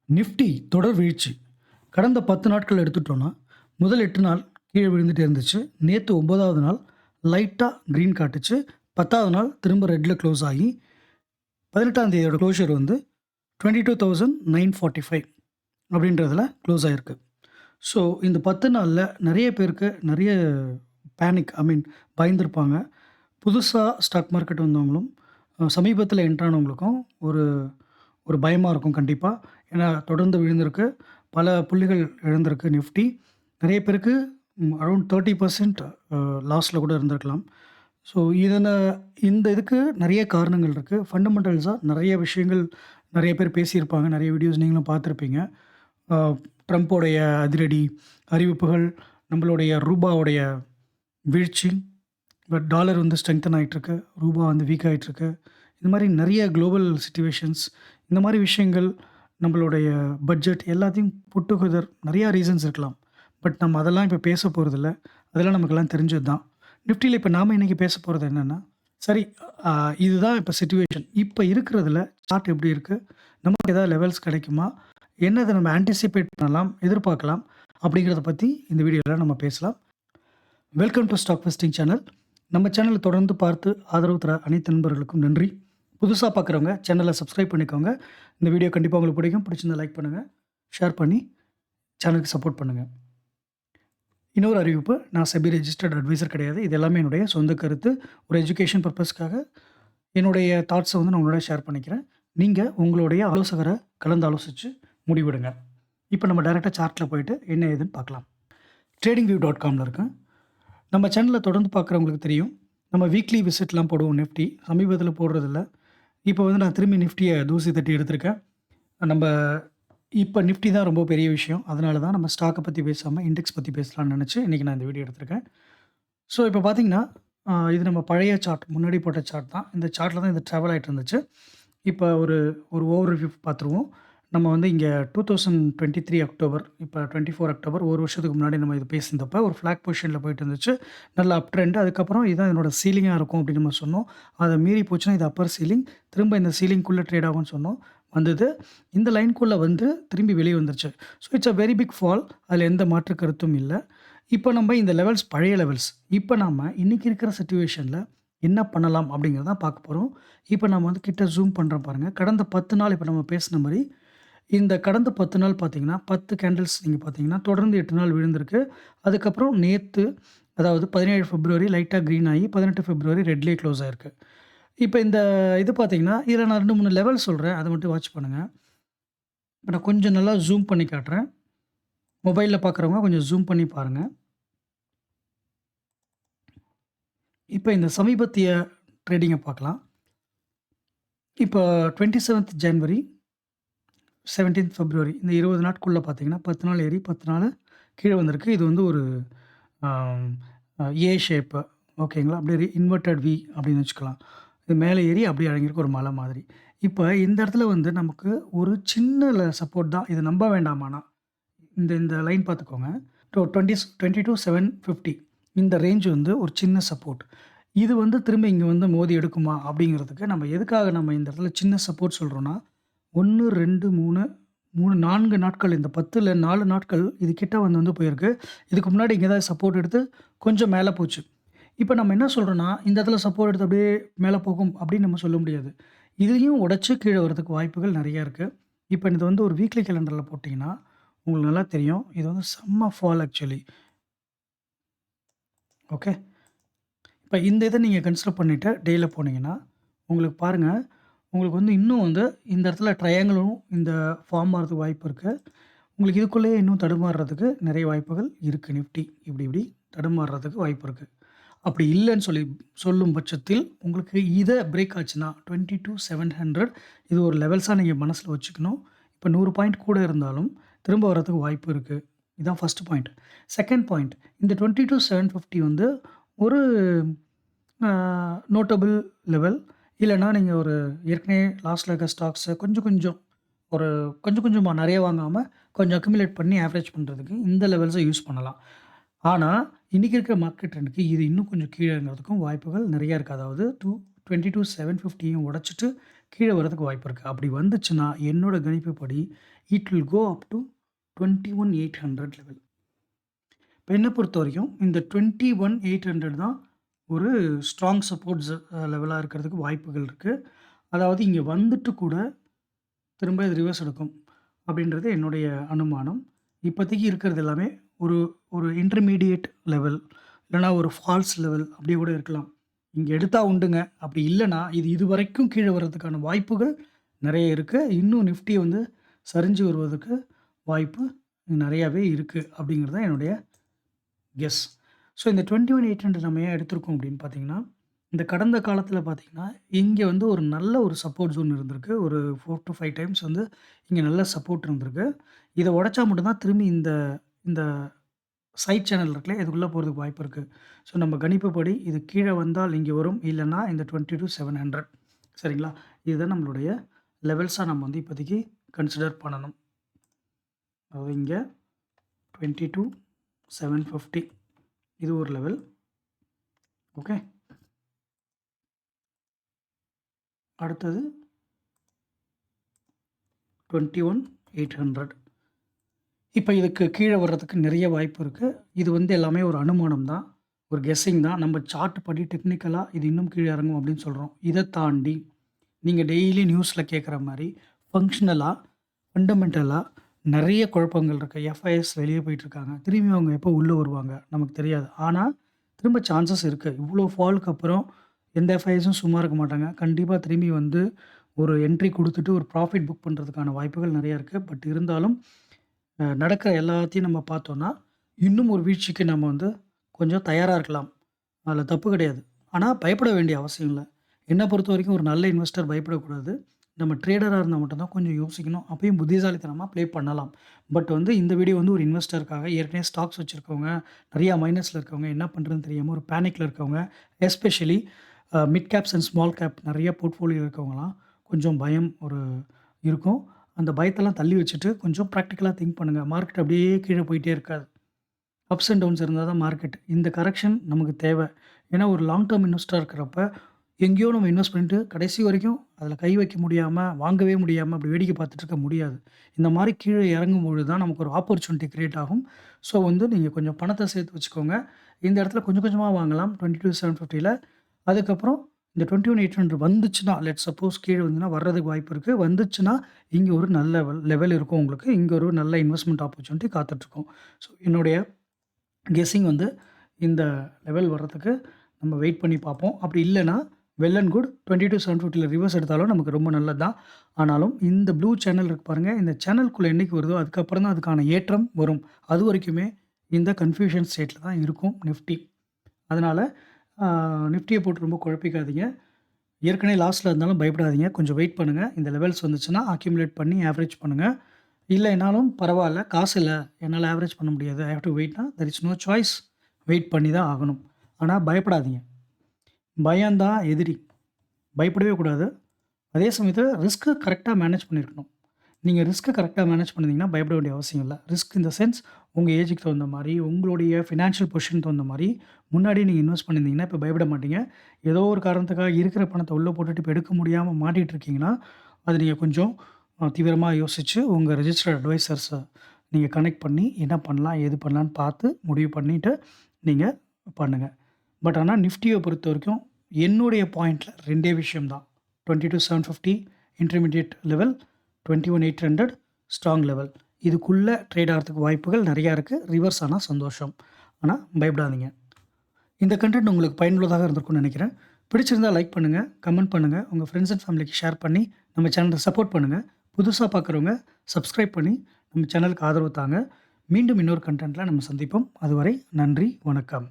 Nifty தொடர் வீழ்ச்சி. கடந்த 10 நாட்கள் எடுத்துட்டோம்னா, முதல் 8 நாள் கீழ விழுந்துட்டே இருந்துச்சு. நேத்து 9வது நாள் லைட்டா கிரீன் காட்டுச்சு. 10வது நாள் திரும்ப ரெட்ல க்ளோஸ் ஆகி 18ஆம் தேதியோட க்ளோஷர் வந்து 22,945 அப்படின்றதுல க்ளோஸ் ஆயிருக்கு. ஸோ இந்த 10 நாள்ல நெறைய பேருக்கு நெறைய பேனிக் பயந்திருப்பாங்க. புதுசா ஸ்டாக் மார்க்கெட் வந்தவங்களும், சமீபத்தில என்டர் ஆனவங்களுக்கும் ஒரு ஒரு பயமா இருக்கும் கண்டிப்பா. ஏன்னா தொடர்ந்து விழுந்திருக்கு. பல புள்ளிகள் இழந்திருக்கு நிஃப்டி. நெறைய பேருக்கு அரவுண்ட் 30% லாஸ்ல கூட இருந்திருக்கலாம். ஸோ இந்த இதுக்கு நெறைய காரணங்கள் இருக்கு. ஃபண்டமெண்டல்ஸா நெறைய விஷயங்கள் நெறைய பேர் பேசியிருப்பாங்க. நெறைய வீடியோஸ் நீங்களும் பார்த்துருப்பீங்க. அ ட்ரம்போடைய அதிரடி அறிவிப்புகள், நம்மளுடைய ரூபாவுடைய வீழ்ச்சி, டாலர் வந்து ஸ்ட்ரெங்தன் ஆயிட்டிருக்கு. ரூபா வந்து வீக் ஆயிட்டிருக்கு. இந்த மாரி நெறைய குளோபல் சிட்யூவேஷன்ஸ், இந்த மாரி விஷயங்கள், நம்மளுடைய பட்ஜெட் எல்லாத்தையும் புட் டுகெதர் நெறையா ரீசன்ஸ் இருக்கலாம். பட் நம்ம அதெல்லாம் இப்ப பேச போறதில்ல. அதெல்லாம் நமக்கெல்லாம் தெரிஞ்சது தான். நிஃப்டில இப்ப நாம இன்னைக்கு பேச போறது என்னன்னா, சரி அ இதுதான் இப்ப சிட்யூவேஷன். இப்ப இருக்கிறதுல சார்ட் எப்படி இருக்கு? நமக்கு ஏதாவது லெவல்ஸ் கிடைக்குமா? என்னத நம்ம ஆன்டிசிபேட் பண்ணலாம், எதிர்பார்க்கலாம் அப்படிங்கிறத பத்தி இந்த வீடியோல நம்ம பேசலாம். Welcome to stock vesting channel. நம்ம சேனலை தொடர்ந்து பார்த்து ஆதரவு தர அனைத்து நண்பர்களுக்கும் நன்றி. புதுசா பார்க்குறவங்க சேனலை சப்ஸ்கிரைப் பண்ணிக்கோங்க. இந்த வீடியோ கண்டிப்பா உங்களுக்கு பிடிக்கும். பிடிச்சிருந்தா லைக் பண்ணுங்க. ஷேர் பண்ணி சேனலுக்கு சப்போர்ட் பண்ணுங்க. இன்னொரு அறிவிப்பு, நான் செபி ரெஜிஸ்டர்ட் அட்வைசர் கிடையாது. இது எல்லாமே என்னுடைய சொந்த கருத்து. ஒரு எஜுகேஷன் பர்ப்பஸ்க்காக என்னுடைய தாட்ஸை வந்து நான் உங்களோட ஷேர் பண்ணிக்கிறேன். நீங்க உங்களுடைய ஆலோசகரை கலந்து ஆலோசிச்சு முடிவெடுங்க. இப்போ நம்ம டைரக்ட்டா சார்ட்ல போயிட்டு என்ன ஏதுன்னு பார்க்கலாம். tradingview.comல இருக்கேன். நம்ம சேனலை தொடர்ந்து பார்க்குறவங்களுக்கு தெரியும். நம்ம வீக்லி விசிட்லாம் போடுவோம் நிஃப்டி. சமீபத்தில போடுறதில்ல. இப்போ வந்து நான் திரும்பி நிஃப்டிய தூசி தட்டி எடுத்திருக்கேன். நம்ப இப்ப நிஃப்டி தான் ரொம்ப பெரிய விஷயம். அதனால தான் நம்ம ஸ்டாக்க பத்தி பேசாம, இண்டெக்ஸ் பத்தி பேசலாம்னு நெனச்சு, இன்னைக்கு நான் இந்த வீடியோ எடுத்திருக்கேன். ஸோ இப்போ பார்த்தீங்கன்னா, இது நம்ம பழைய சார்ட், முன்னாடி போட்ட சார்ட் தான். இந்த சார்ட்ல தான் இது ட்ராவல் ஆயிட்டு இருந்துச்சு. இப்ப ஒரு ஒரு ஓவர்வியூ பார்த்துருவோம். நம்ம வந்து இங்க 2023 அக்டோபர், இப்ப 24 அக்டோபர், 1 வருஷத்துக்கு முன்னாடி நம்ம இது பேசியிருந்தப்ப ஒரு ஃபிளாக் பொசிஷன்ல போயிட்டு இருந்துச்சு. நல்ல அப் ட்ரெண்ட். அதுக்கப்புறம் இதுதான் என்னோட சீலிங்கா இருக்கும் அப்படின்னு நம்ம சொன்னோம். அத மீறி போச்சுன்னா இது அப்பர் சீலிங். திரும்ப இந்த சீலிங்க்குள்ள ட்ரேட் ஆகும்னு சொன்னோம். வந்தது. இந்த லைன்க்குள்ள வந்து திரும்பி வெளிய வந்துருச்சு. So it's a very big fall. அதுல எந்த மாற்று கருத்தும் இல்ல. இப்ப நம்ம இந்த லெவல்ஸ் பழைய லெவல்ஸ். இப்ப நாம இன்னைக்கு இருக்கிற சிட்யூவேஷன்ல என்ன பண்ணலாம் அப்படிங்கிறத தான் பார்க்க போறோம். இப்ப நம்ம வந்து கிட்ட ஜூம் பண்றேன் பாருங்க. கடந்த 10 நாள் இப்ப நம்ம பேசின மாரி, இந்த கடந்த 10 நாள் பார்த்தீங்கன்னா, 10 கேண்டில்ஸ் நீங்க பார்த்தீங்கன்னா, தொடர்ந்து 8 நாள் விழுந்திருக்கு. அதுக்கப்புறம் நேத்து, அதாவது 17 பிப்ரவரி லைட்டா கிரீன் ஆயி, 18 பிப்ரவரி ரெட்லயே க்ளோஸ் ஆயிருக்கு. இப்ப இந்த இது பார்த்தீங்கன்னா, இதுல நான் 2, 3 லெவல் சொல்றேன். அத மட்டும் வாட்ச் பண்ணுங்க. இப்ப நான் கொஞ்சம் நல்லா ஜூம் பண்ணி காட்டுறேன். மொபைல்ல பார்க்குறவங்க கொஞ்சம் ஜூம் பண்ணி பாருங்க. இப்ப இந்த சமீபத்திய ட்ரேடிங்க பார்க்கலாம். இப்ப 27த் ஜனவரி, 17த் பிப்ரவரி இந்த 20 நாட்குள்ள பார்த்தீங்கன்னா, 10 நாள் ஏறி 10 நாளு கீழ வந்திருக்கு. இது வந்து ஒரு ஆம் ஏ ஷேப்பு ஓகேங்களா? அப்படியே இன்வெர்ட்டட் வி அப்படின்னு வச்சுக்கலாம். இது மேலே ஏறி அப்படியே இறங்கியிருக்கு ஒரு மலை மாதிரி. இப்ப இந்த இடத்துல வந்து நமக்கு ஒரு சின்ன சப்போர்ட் தான். இத நம்ப வேண்டாம் ஆனா. இந்த இந்த லைன் பார்த்துக்கோங்க. 22,750 இந்த ரேஞ்ச் வந்து ஒரு சின்ன சப்போர்ட். இது வந்து திரும்ப இங்க வந்து மோதி எடுக்குமா? அப்படிங்கிறதுக்கு நம்ம எதுக்காக நம்ம இந்த இடத்துல சின்ன சப்போர்ட் சொல்றோம்னா, 1, 2, 3, 4 நாட்கள் இந்த 10ல 4 நாட்கள் இது கிட்ட வந்து வந்து போயிருக்கு. இதுக்கு முன்னாடி இங்க தான் சப்போர்ட் எடுத்து கொஞ்சம் மேல போச்சு. இப்ப நம்ம என்ன சொல்றோம்னா, இந்த இடத்துல சப்போர்ட் எடுத்து அப்படியே மேல போகும் அப்படின்னு நம்ம சொல்ல முடியாது. இதையும் உடைச்சு கீழ வரதுக்கு வாய்ப்புகள் நெறைய இருக்கு. இப்ப இது வந்து ஒரு வீக்லி கேலண்டர்ல போட்டீங்கன்னா, உங்களுக்கு நல்லா தெரியும். இது வந்து செம்ம ஃபால் ஆக்சுவலி. ஓகே. இப்ப இந்த இத நீங்க கன்சிடர் பண்ணிட்டு டேல போனீங்கன்னா, உங்களுக்கு பாருங்க, உங்களுக்கு வந்து இன்னும் வந்து இந்த இடத்துல ட்ரையாங்கிளும் இந்த ஃபார்ம் ஆறதுக்கு வாய்ப்பு இருக்கு. உங்களுக்கு இதுக்குள்ளேயே இன்னும் தடுமாறுறதுக்கு நெறைய வாய்ப்புகள் இருக்கு. நிஃப்டி இப்படி இப்படி தடுமாறுறதுக்கு வாய்ப்பு இருக்கு. அப்படி இல்லன்னு சொல்லும் பட்சத்தில், உங்களுக்கு இத பிரேக் ஆச்சுன்னா 22,700 இது ஒரு லெவல்ஸா நீங்க மனசுல வச்சுக்கணும். இப்ப 100 பாயிண்ட் கூட இருந்தாலும், திரும்ப வரதுக்கு வாய்ப்பு இருக்கு. இதான் ஃபர்ஸ்ட் பாயிண்ட். செகண்ட் பாயிண்ட், இந்த 22,750 வந்து ஒரு அ நோட்டபிள் லெவல். இல்லன்னா நீங்க ஒரு ஏற்கனவே லாஸ்ட்ல இருக்க ஸ்டாக்ஸ கொஞ்சம் கொஞ்சம் ஒரு கொஞ்சம் கொஞ்சமா நெறைய வாங்காம, கொஞ்சம் அக்குமுலேட் பண்ணி ஆவரேஜ் பண்றதுக்கு இந்த லெவல்ஸ யூஸ் பண்ணலாம். ஆனா, இன்னைக்கு இருக்கிற மார்க்கெட் ட்ரெண்டுக்கு இது இன்னும் கொஞ்சம் கீழ இறங்குறதுக்கும் வாய்ப்புகள் நெறைய இருக்கு. அதாவது 22,750யும் உடைச்சுட்டு கீழ வரதுக்கு வாய்ப்பு இருக்கு. அப்படி வந்துச்சுன்னா, என்னோட கணிப்புப்படி it will go up to 21,800 level. இப்ப என்ன பொறுத்தவரைக்கும் இந்த 21,800 தான் ஒரு ஸ்ட்ராங் சப்போர்ட்ஸ் லெவலா இருக்கிறதுக்கு வாய்ப்புகள் இருக்கு. அதாவது இங்க வந்துட்டு கூட திரும்ப இது ரிவர்ஸ் எடுக்கும். அப்படின்றது என்னுடைய அனுமானம். இப்போதைக்கு இருக்கிறது எல்லாமே ஒரு ஒரு இன்டர்மீடியேட் லெவல், இல்லன்னா ஒரு ஃபால்ஸ் லெவல் அப்படி கூட இருக்கலாம். இங்க எடுத்தா உண்டுங்க. அப்படி இல்லன்னா, இது இதுவரைக்கும் கீழ வரதுக்கான வாய்ப்புகள் நெறைய இருக்கு. இன்னும் நிஃப்டி வந்து சரிஞ்சு வருவதற்கு வாய்ப்பு நெறையாவே இருக்கு. அப்படிங்கிறது தான் என்னுடைய கெஸ். ஸோ இந்த 21,800 நம்ம ஏன் எடுத்திருக்கோம் அப்படின்னு பார்த்தீங்கன்னா, இந்த கடந்த காலத்தில பார்த்தீங்கன்னா, இங்க வந்து ஒரு நல்ல ஒரு சப்போர்ட் ஜோன் இருந்திருக்கு. ஒரு 4-5 டைம்ஸ் வந்து இங்க நல்ல சப்போர்ட் இருந்திருக்கு. இத உடைச்சா மட்டும் தான் திரும்பி இந்த இந்த சைட் சேனல் இருக்குல்ல, இதுக்குள்ள போறதுக்கு வாய்ப்பு இருக்கு. ஸோ நம்ம கணிப்புப்படி இது கீழ வந்தால் இங்க வரும். இல்லன்னா இந்த 22,700 சரிங்களா? இதுதான் நம்மளுடைய லெவல்ஸா நம்ம வந்து இப்போதைக்கு கன்சிடர் பண்ணணும். அதாவது இங்க 22,750 இது ஒரு லெவல். ஓகே. அடுத்தது 21,800 இப்ப இதுக்கு கீழ வர்றதுக்கு நெறைய வாய்ப்பு இருக்கு. இது வந்து எல்லாமே ஒரு அனுமானம் தான். ஒரு கெஸ்ஸிங் தான். நம்ம சார்ட் படி டெக்னிக்கலா இது இன்னும் கீழ இறங்கும் அப்படின்னு சொல்றோம். இத தாண்டி நீங்க டெய்லி நியூஸ்ல கேட்குற மாரி ஃபங்ஷனலா, ஃபண்டமென்டலா நெறைய குழப்பங்கள் இருக்கு. எஃப்ஐஎஸ் வெளிய போயிட்டுருக்காங்க. திரும்பி அவங்க எப்போ உள்ள வருவாங்க நமக்கு தெரியாது. ஆனா, திரும்ப சான்சஸ் இருக்கு. இவ்ளோ ஃபாலுக்கு அப்புறம் எந்த எஃப்ஐஎஸும் சும்மா இருக்க மாட்டாங்க. கண்டிப்பா திரும்பி வந்து ஒரு என்ட்ரி குடுத்துட்டு ஒரு ப்ராஃபிட் புக் பண்றதுக்கான வாய்ப்புகள் நெறைய இருக்கு. பட் இருந்தாலும் நடக்கிற எல்லாத்தையும் நம்ம பார்த்தோம்னா, இன்னும் ஒரு வீழ்ச்சிக்கு நம்ம வந்து கொஞ்சம் தயாரா இருக்கலாம். அதில தப்பு கிடையாது. ஆனா பயப்பட வேண்டிய அவசியம் இல்ல. என்ன பொறுத்தவரைக்கும் ஒரு நல்ல இன்வெஸ்டர் பயப்படக்கூடாது. நம்ம ட்ரேடரா இருந்தா மட்டும் தான் கொஞ்சம் யோசிக்கணும். அப்பயும் புத்திசாலித்தனமா ப்ளே பண்ணலாம். பட் வந்து இந்த வீடியோ வந்து ஒரு இன்வெஸ்டருக்காக ஏற்கனவே ஸ்டாக்ஸ் வச்சிருக்கவங்க, நிறையா மைனஸ்ல இருக்கவங்க, என்ன பண்றதுன்னு தெரியாம ஒரு பேனிக்ல இருக்கவங்க, especially mid caps and small cap நிறைய போர்ட்ஃபோலியோ இருக்கவங்கலாம் கொஞ்சம் பயம் ஒரு இருக்கும். அந்த பயத்தெல்லாம் தள்ளி வச்சுட்டு கொஞ்சம் பிராக்டிகலா திங்க் பண்ணுங்க. மார்க்கெட் அப்படியே கீழ போயிட்டே இருக்காது. அப்ஸ் அண்ட் டவுன்ஸ் இருந்தா தான் மார்க்கெட். இந்த கரெக்ஷன் நமக்கு தேவ. ஏன்னா ஒரு லாங் டெர்ம் இன்வெஸ்டரா இருக்கிறப்ப, எங்கேயோ நம்ம இன்வெஸ்ட் பண்ணிட்டு கடைசி வரைக்கும் அதில கை வைக்க முடியாம, வாங்கவே முடியாம அப்படி வேடிக்கை பார்த்துட்டு இருக்க முடியாது. இந்த மாரி கீழ இறங்கும்பொழுது தான் நமக்கு ஒரு ஆப்பர்ச்சுனிட்டி கிரியேட் ஆகும். ஸோ வந்து நீங்க கொஞ்சம் பணத்த சேர்த்து வச்சுக்கோங்க. இந்த இடத்துல கொஞ்சம் கொஞ்சமா வாங்கலாம் 22,750ல. அதுக்கப்புறம் இந்த 21,800 வந்துச்சுன்னா, லெட்ஸ் சப்போஸ் கீழ வந்துச்சுன்னா வர்றதுக்கு வாய்ப்பு இருக்கு. வந்துச்சுன்னா, இங்க ஒரு நல்ல லெவல் இருக்கும் உங்களுக்கு. இங்க ஒரு நல்ல இன்வெஸ்ட்மென்ட் ஆப்பர்ச்சுனிட்டி காத்துட்ருக்கும். ஸோ என்னுடைய கெஸ்ஸிங் வந்து இந்த லெவல் வர்றதுக்கு நம்ம வெயிட் பண்ணி பார்ப்போம். அப்படி இல்லன்னா, வெல் அண்ட் குட் 22,750ல ரிவர்ஸ் எடுத்தாலும் நமக்கு ரொம்ப நல்லது தான். ஆனாலும் இந்த ப்ளூ சேனல் இருக்கு பாருங்க, இந்த சேனலுக்குள்ள என்னைக்கு வருதோ அதுக்கப்புறம் தான் அதுக்கான ஏற்றம் வரும். அதுவரைக்குமே இந்த கன்ஃப்யூஷன் ஸ்டேட்ல தான் இருக்கும் நிஃப்டி. அதனால நிஃப்டிய போட்டு ரொம்ப குழப்பிக்காதீங்க. ஏற்கனவே லாஸ்ல இருந்தாலும் பயப்படாதீங்க. கொஞ்சம் வெயிட் பண்ணுங்க. இந்த லெவல்ஸ் வந்துச்சுன்னா அக்யூமுலேட் பண்ணி ஆவரேஜ் பண்ணுங்க. இல்லைனாலும் பரவால்ல. காசு இல்ல. என்னால ஆவரேஜ் பண்ண முடியாது. ஐ ஹேவ் டூ வெயிட்னா there is no choice. Wait பண்ணி தான் ஆகணும். ஆனா பயப்படாதீங்க. பயம் தான் எதிரி. பயப்படவே கூடாது. அதே சமயத்தில ரிஸ்க்க கரெக்ட்டா மேனேஜ் பண்ணியிருக்கணும். நீங்க ரிஸ்க்க கரெக்ட்டா மேனேஜ் பண்ணியிருந்தீங்கன்னா பயப்பட வேண்டிய அவசியம் இல்ல. ரிஸ்க் இன் த சென்ஸ் உங்க ஏஜுக்கு தகுந்த மாரி, உங்களுடைய ஃபினான்ஷியல் பொசிஷனுக்கு தகுந்த மாரி முன்னாடியே நீங்க இன்வெஸ்ட் பண்ணியிருந்தீங்கன்னா, இப்ப பயப்பட மாட்டீங்க. ஏதோ ஒரு காரணத்துக்காக இருக்கிற பணத்த உள்ள போட்டுட்டு இப்ப எடுக்க முடியாம மாட்டிட்டு இருக்கீங்கன்னா, அது நீங்க கொஞ்சம் தீவிரமா யோசிச்சு உங்க ரிஜிஸ்டர்ட் அட்வைசர்ஸ நீங்க கனெக்ட் பண்ணி என்ன பண்ணலாம், ஏது பண்ணலான்னு பார்த்து முடிவு பண்ணிட்டு நீங்க பண்ணுங்க. பட் ஆனா நிஃப்டிய பொறுத்தவரைக்கும் என்னுடைய பாயிண்ட்ல 2டே விஷயம் தான். 22,750 இன்டர்மீடியேட் லெவல், 21,800 ஸ்ட்ராங் லெவல். இதுக்குள்ள ட்ரேட் ஆகுறதுக்கு வாய்ப்புகள் நெறையா இருக்கு. ரிவர்ஸ் ஆனா சந்தோஷம். ஆனா பயப்படாதீங்க. இந்த கன்டென்ட் உங்களுக்கு பயனுள்ளதாக இருந்திருக்கும்னு நினைக்கிறேன். பிடிச்சிருந்தா லைக் பண்ணுங்க, கமெண்ட் பண்ணுங்க. உங்க ஃப்ரெண்ட்ஸ் அண்ட் ஃபேமிலிக்கு ஷேர் பண்ணி நம்ம சேனல சப்போர்ட் பண்ணுங்க. புதுசா பார்க்குறவங்க சப்ஸ்கிரைப் பண்ணி நம்ம சேனலுக்கு ஆதரவு தாங்க. மீண்டும் இன்னொரு கன்டென்ட்ல நம்ம சந்திப்போம். அதுவரை நன்றி, வணக்கம்.